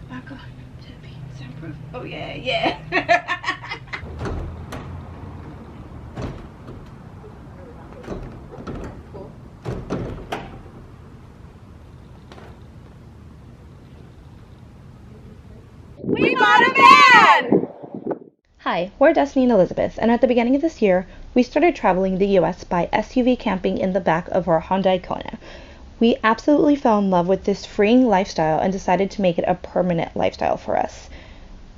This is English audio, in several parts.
back on to be soundproof. Oh yeah, yeah. We bought a van! Hi, we're Destiny and Elizabeth, and at the beginning of this year, we started traveling the US by SUV camping in the back of our Hyundai Kona. We absolutely fell in love with this freeing lifestyle and decided to make it a permanent lifestyle for us.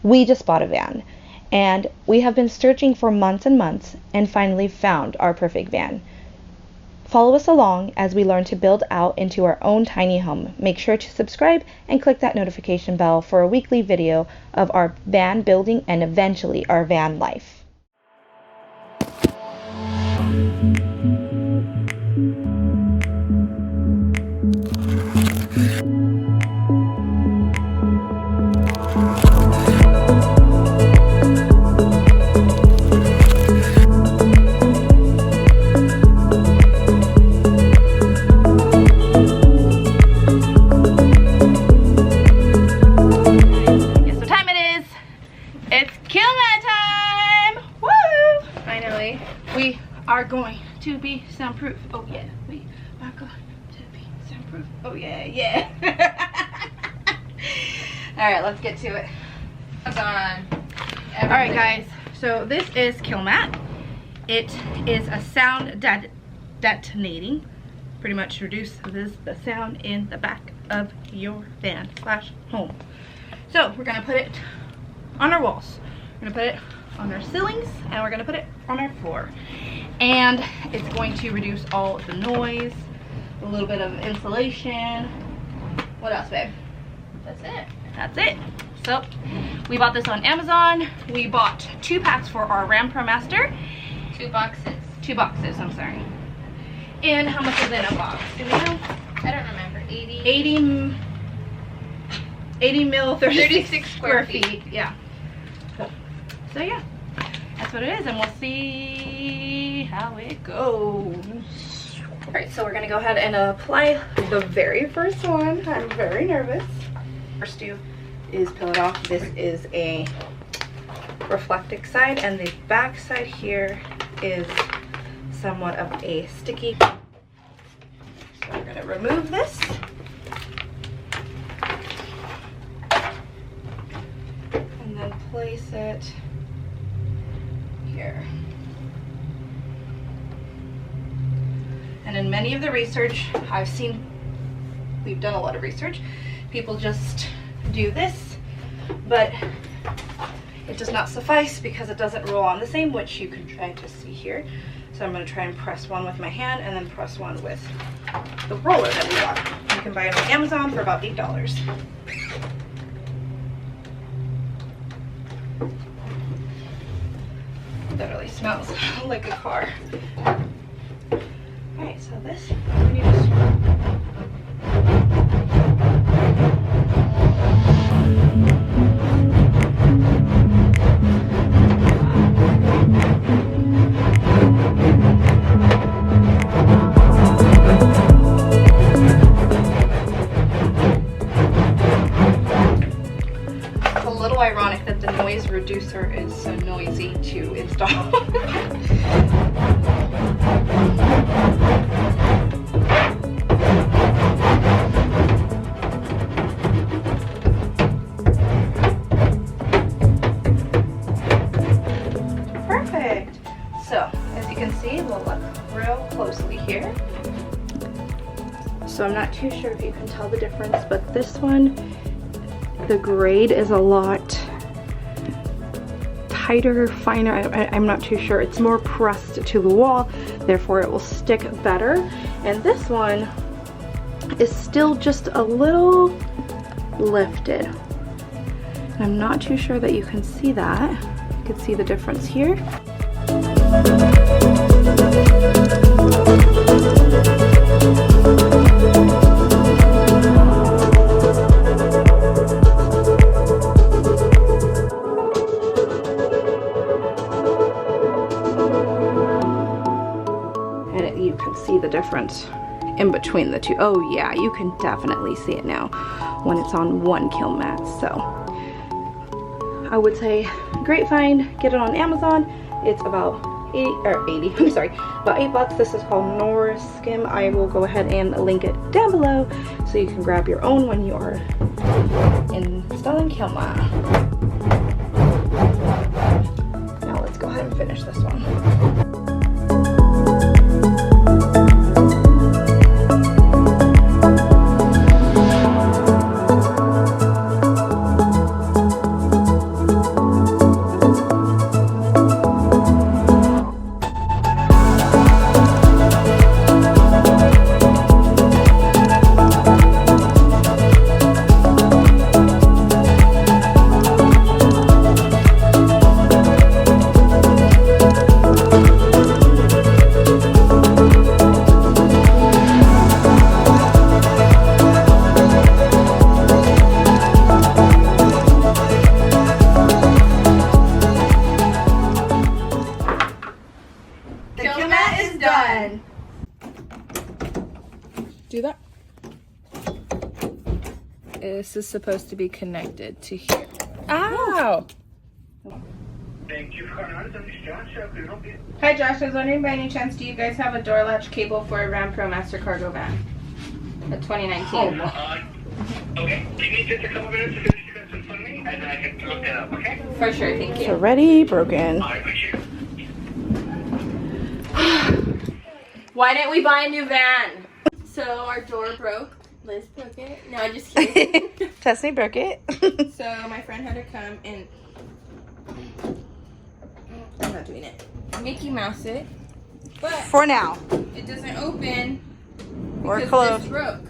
We just bought a van, and we have been searching for months and months and finally found our perfect van. Follow us along as we learn to build out into our own tiny home. Make sure to subscribe and click that notification bell for a weekly video of our van building and eventually our van life. We are going to be soundproof. Oh yeah, we are going to be soundproof. Oh yeah, yeah. All right, let's get to it. I'm on. All right, guys. So this is Kilmat. It is a sound deadening. Pretty much reduces the sound in the back of your van / home. So we're gonna put it on our walls. We're gonna put it on our ceilings, and we're gonna put it on our floor. And it's going to reduce all the noise, a little bit of insulation. What else, babe? That's it. That's it. So we bought this on Amazon. We bought 2 packs for our Ram Pro Master. 2 boxes. 2 boxes, I'm sorry. And how much is in a box? Do we know? I don't remember. 80 mil, 36 square feet. Yeah. So yeah, that's what it is, and we'll see how it goes. All right, so we're gonna go ahead and apply the very first one. I'm very nervous. First do is peel it off. This is a reflective side, and the back side here is somewhat of a sticky. So we're gonna remove this. And then place it here. And in many of the research I've seen, we've done a lot of research, people just do this, but it does not suffice because it doesn't roll on the same, which you can try to see here. So I'm going to try and press one with my hand and then press one with the roller that we got. You can buy it on Amazon for about $8. Literally smells like a car. Alright, so this, we need to ironic that the noise reducer is so noisy to install. Perfect. So as you can see, we'll look real closely here. So I'm not too sure if you can tell the difference, but this one, the grade is a lot tighter, finer. I'm not too sure. It's more pressed to the wall, therefore it will stick better. And this one is still just a little lifted. And I'm not too sure that you can see that. You can see the difference here. See the difference in between the two. Oh yeah, you can definitely see it now. when it's on one Kilmat. So I would say great find. Get it on Amazon. It's about 80, I'm sorry, about $8. This is called Norris Skim. I will go ahead and link it down below so you can grab your own when you are installing Kilmat. Now let's go ahead and finish this one. Do that. This is supposed to be connected to here. Ow! Thank you for calling out. This is Josh. How can I help you? Hi Josh, I was wondering by any chance, do you guys have a door latch cable for a Ram Pro Master Cargo van? A 2019. Okay. Give me just a couple minutes to finish this in front of me, and then I can look that up, okay? For sure, thank you. Already broken. All right, appreciate it. Why didn't we buy a new van? So our door broke. Liz broke it. No, I'm just kidding. Tessney broke it. So my friend had to come and I'm not doing it. Mickey Mouse it. But For now. it doesn't open We're because close. this broke.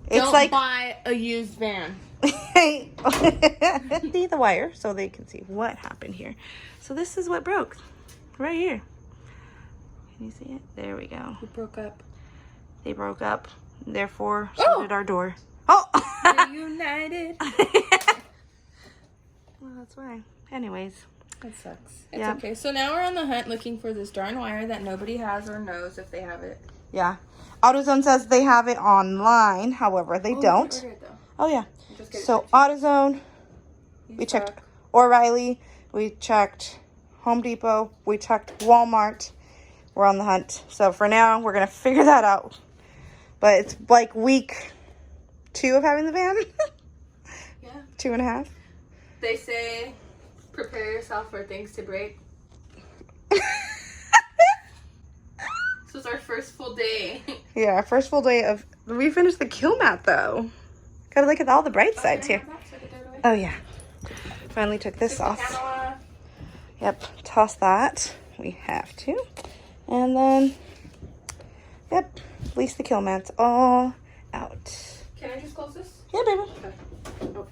It's Don't like buy a used van. see the wire so they can see what happened here. So this is what broke right here. Can you see it? There we go. We broke up. They broke up. Therefore, so did our door. Oh! Reunited. Well, that's why. Anyways. That sucks. It's Yeah. okay. So now we're on the hunt looking for this darn wire that nobody has or knows if they have it. Yeah. AutoZone says they have it online. However, they don't. We ordered it, though. Oh, yeah. Just get it So, shipped. AutoZone, You we checked suck. O'Reilly, we checked Home Depot, we checked Walmart. We're on the hunt. So, for now, we're going to figure that out. But it's like week 2 of having the van. Yeah. 2.5. They say prepare yourself for things to break. This was our first full day. Yeah, our first full day of... We finished the Kilmat, though. Gotta look at all the bright sides here. Oh, yeah. Finally took this off. Yep, toss that. We have to. And then, yep, release the Kilmats all out. Can I just close this? Yeah, baby. Okay. Oh.